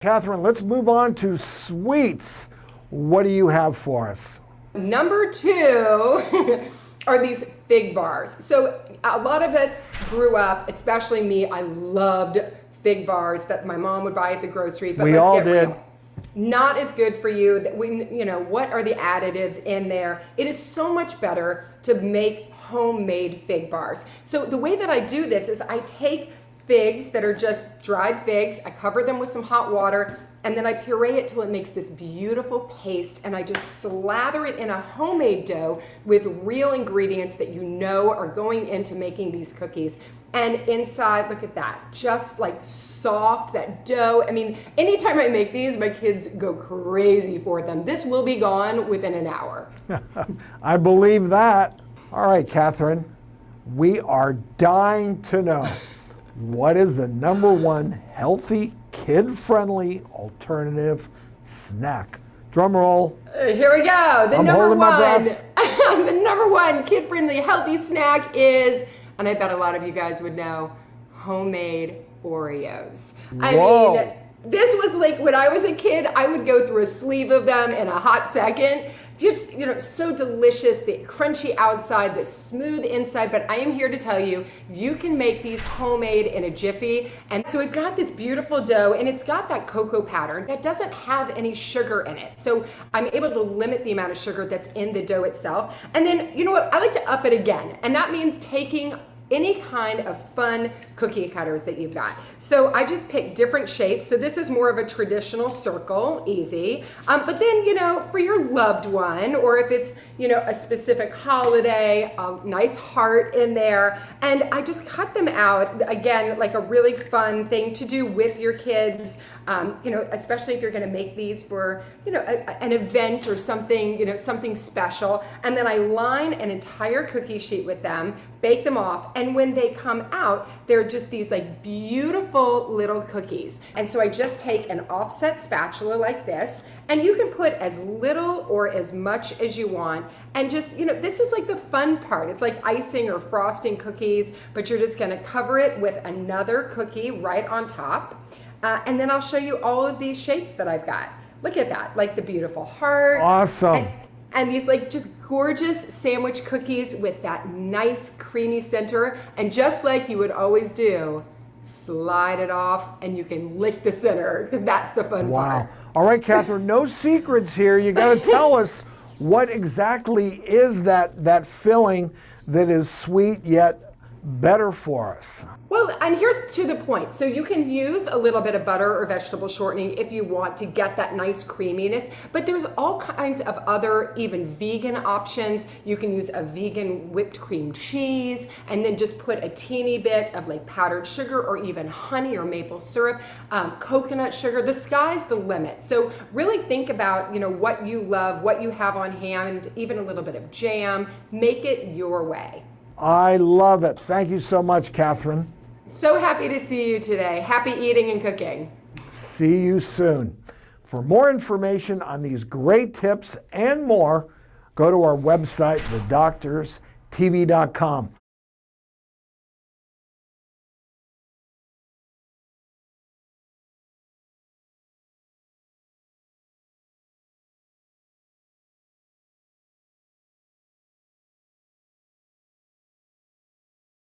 Catherine, let's move on to sweets. What do you have for us? Number 2 are these fig bars. So a lot of us grew up, especially me, I loved fig bars that my mom would buy at the grocery. But We let's all get did. real. Not as good for you. What are the additives in there? It is so much better to make homemade fig bars. So the way that I do this is I take figs that are just dried figs, I cover them with some hot water, and then I puree it till it makes this beautiful paste, and I just slather it in a homemade dough with real ingredients that you know are going into making these cookies. And inside, look at that, just like soft, that dough. I mean, anytime I make these, my kids go crazy for them. This will be gone within an hour. I believe that. All right, Catherine, we are dying to know, what is the number one healthy, kid-friendly alternative snack? Drum roll. Here we go. The I'm number holding my one, breath. the number one kid-friendly healthy snack is, and I bet a lot of you guys would know, homemade Oreos. Whoa. I mean, this was like when I was a kid, I would go through a sleeve of them in a hot second. Just, so delicious, the crunchy outside, the smooth inside, but I am here to tell you, you can make these homemade in a jiffy. And so we've got this beautiful dough, and it's got that cocoa pattern that doesn't have any sugar in it. So I'm able to limit the amount of sugar that's in the dough itself. And then, you know what, I like to up it again, and that means taking any kind of fun cookie cutters that you've got. So I just pick different shapes. So this is more of a traditional circle, easy. But then, for your loved one, or if it's, a specific holiday, a nice heart in there. And I just cut them out, again, like a really fun thing to do with your kids, especially if you're gonna make these for, an event or something, something special. And then I line an entire cookie sheet with them, bake them off, and when they come out, they're just these like beautiful little cookies. And so I just take an offset spatula like this, and you can put as little or as much as you want. And just, this is like the fun part. It's like icing or frosting cookies, but you're just gonna cover it with another cookie right on top. And then I'll show you all of these shapes that I've got. Look at that, like the beautiful heart. Awesome. And these like just gorgeous sandwich cookies with that nice creamy center. And just like you would always do, slide it off and you can lick the center, because that's the fun part. Wow. All right, Catherine, no secrets here. You got to tell us what exactly is that filling that is sweet yet better for us. Well, and here's to the point. So you can use a little bit of butter or vegetable shortening if you want to get that nice creaminess, but there's all kinds of other even vegan options. You can use a vegan whipped cream cheese and then just put a teeny bit of like powdered sugar or even honey or maple syrup, coconut sugar. The sky's the limit. So really think about, what you love, what you have on hand, even a little bit of jam. Make it your way. I love it. Thank you so much, Catherine. So happy to see you today. Happy eating and cooking. See you soon. For more information on these great tips and more, go to our website, thedoctorstv.com.